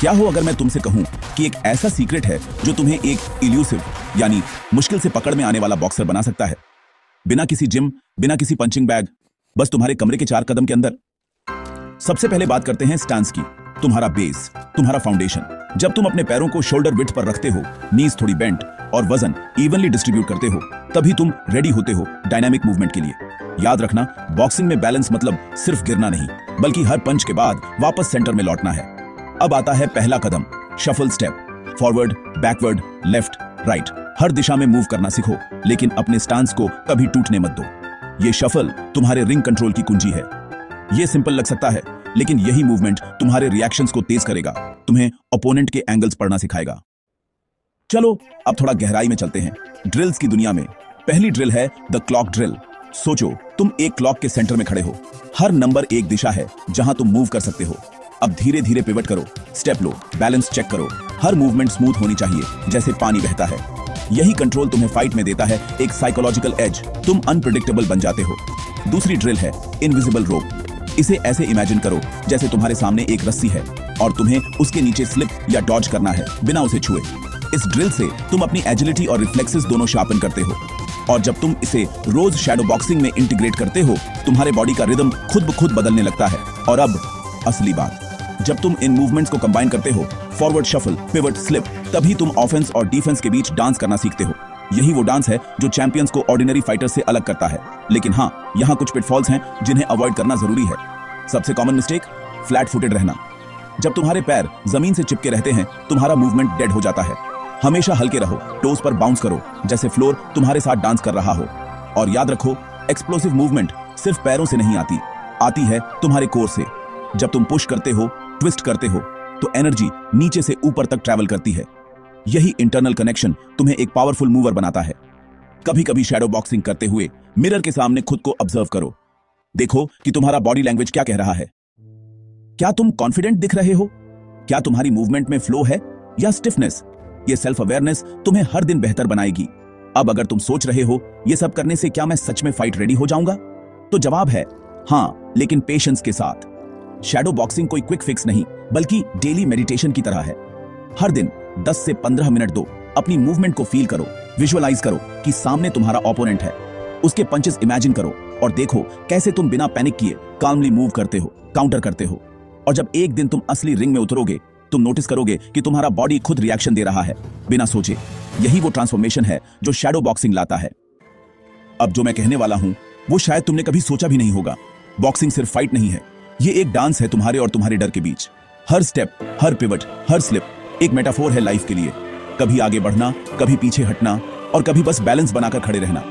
क्या हो अगर मैं तुमसे कहूं कि एक ऐसा सीक्रेट है जो तुम्हें एक इल्यूसिव यानी मुश्किल से पकड़ में आने वाला बॉक्सर बना सकता है, बिना किसी जिम, बिना किसी पंचिंग बैग, बस तुम्हारे कमरे के 4 कदम के अंदर। सबसे पहले बात करते हैं स्टांस की। तुम्हारा बेस, तुम्हारा फाउंडेशन। जब तुम अपने पैरों को शोल्डर विड्थ पर रखते हो, नीज थोड़ी बेंट और वजन इवनली डिस्ट्रीब्यूट करते हो, तभी तुम रेडी होते हो डायनामिक मूवमेंट के लिए। याद रखना, बॉक्सिंग में बैलेंस मतलब सिर्फ गिरना नहीं, बल्कि हर पंच के बाद वापस सेंटर में लौटना है। अब आता है पहला कदम, shuffle step. Forward, backward, left, right, हर दिशा में मूव करना सीखो, लेकिन अपने स्टांस को कभी टूटने मत दो। ये शफल तुम्हारे रिंग कंट्रोल की कुंजी है। ये सिंपल लग सकता है, लेकिन यही मूवमेंट तुम्हारे रिएक्शंस को तेज करेगा, तुम्हें ओपोनेंट के एंगल्स पढ़ना सिखाएगा। चलो अब थोड़ा गहराई में चलते हैं ड्रिल्स की दुनिया में। पहली ड्रिल है द क्लॉक ड्रिल। सोचो, तुम एक क्लॉक के सेंटर में खड़े हो। हर नंबर एक दिशा है जहां तुम मूव कर सकते हो। अब धीरे धीरे पिवट करो, स्टेप लो, बैलेंस चेक करो। हर मूवमेंट स्मूथ होनी चाहिए, जैसे पानी बहता है। यही कंट्रोल तुम्हें फाइट में देता है एक साइकोलॉजिकल एज। तुम अनप्रेडिक्टेबल बन जाते हो। दूसरी ड्रिल है इनविजिबल रोप। इसे ऐसे इमेजिन करो जैसे तुम्हारे सामने एक रस्सी है और तुम्हें उसके नीचे स्लिप या डॉज करना है बिना उसे छुए। इस ड्रिल से तुम अपनी एजिलिटी और रिफ्लेक्सेस दोनों शार्पन करते हो, और जब तुम इसे रोज शैडो बॉक्सिंग में इंटीग्रेट करते हो, तुम्हारे बॉडी का रिदम खुद ब खुद बदलने लगता है। और अब असली बात, जब तुम इन मूवमेंट्स को कंबाइन करते हो, फॉरवर्ड शफल, पिवट, स्लिप, तभी तुम ऑफेंस और डिफेंस के बीच डांस करना सीखते हो। यही वो डांस है जो चैंपियंस को ऑर्डिनरी फाइटर्स से अलग करता है। लेकिन हाँ, यहाँ कुछ पिटफॉल्स हैं जिन्हें अवॉइड करना जरूरी है। सबसे कॉमन मिस्टेक, फ्लैट फुटेड रहना। जब तुम्हारे पैर जमीन से चिपके रहते हैं, तुम्हारा मूवमेंट डेड हो जाता है। हमेशा हल्के रहो, टोज पर बाउंस करो जैसे फ्लोर तुम्हारे साथ डांस कर रहा हो। और याद रखो, एक्सप्लोसिव मूवमेंट सिर्फ पैरों से नहीं आती है तुम्हारे कोर से। जब तुम पुश करते हो, ट्विस्ट करते हो, तो एनर्जी नीचे से ऊपर तक ट्रैवल करती है। यही इंटरनल कनेक्शन तुम्हें एक पावरफुल मूवर बनाता है। कभी कभी शैडो बॉक्सिंग करते हुए मिरर के सामने खुद को ऑब्जर्व करो। देखो कि तुम्हारा बॉडी लैंग्वेज क्या कह रहा है। क्या तुम कॉन्फिडेंट दिख रहे हो? क्या तुम्हारी मूवमेंट में फ्लो है या स्टिफनेस? ये सेल्फ अवेयरनेस तुम्हें हर दिन बेहतर बनाएगी। अब अगर तुम सोच रहे हो, ये सब करने से क्या मैं सच में फाइट रेडी हो जाऊंगा? तो जवाब है हाँ, लेकिन पेशेंस के साथ। शैडो बॉक्सिंग कोई क्विक फिक्स नहीं, बल्कि डेली मेडिटेशन की तरह है। हर दिन 10 से 15 मिनट दो, अपनी मूवमेंट को फील करो, विजुअलाइज करो कि सामने तुम्हारा ओपोनेंट है। उसके पंचेस इमेजिन करो और देखो कैसे तुम बिना पैनिक किए काल्मली मूव करते हो, काउंटर करते हो। और जब एक दिन तुम असली रिंग में उतरोगे, तुम नोटिस करोगे कि तुम्हारा बॉडी खुद रिएक्शन दे रहा है बिना सोचे। यही वो ट्रांसफॉर्मेशन है जो शैडो बॉक्सिंग लाता है। अब जो मैं कहने वाला हूं, वो शायद तुमने कभी सोचा भी नहीं होगा। बॉक्सिंग सिर्फ फाइट नहीं है, ये एक डांस है तुम्हारे और तुम्हारे डर के बीच। हर स्टेप, हर पिवट, हर स्लिप एक मेटाफोर है लाइफ के लिए। कभी आगे बढ़ना, कभी पीछे हटना, और कभी बस बैलेंस बनाकर खड़े रहना।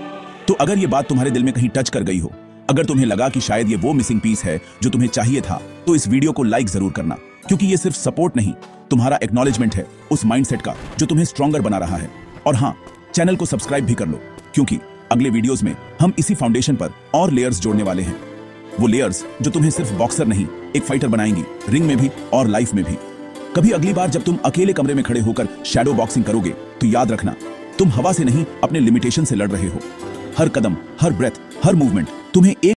तो अगर ये बात तुम्हारे दिल में कहीं टच कर गई हो, अगर तुम्हें लगा कि शायद ये वो मिसिंग पीस है जो तुम्हें चाहिए था, तो इस वीडियो को लाइक जरूर करना, क्योंकि ये सिर्फ सपोर्ट नहीं, तुम्हारा एक्नॉलेजमेंट है उस माइंडसेट का जो तुम्हें स्ट्रॉन्गर बना रहा है। और हाँ, चैनल को सब्सक्राइब भी कर लो, क्योंकि अगले वीडियोस में हम इसी फाउंडेशन पर और लेयर्स जोड़ने वाले हैं। वो लेयर्स जो तुम्हें सिर्फ बॉक्सर नहीं, एक फाइटर बनाएंगी, रिंग में भी और लाइफ में भी। कभी अगली बार जब तुम अकेले कमरे में खड़े होकर शैडो बॉक्सिंग करोगे, तो याद रखना, तुम हवा से नहीं, अपने लिमिटेशन से लड़ रहे हो। हर कदम, हर ब्रेथ, हर मूवमेंट तुम्हें एक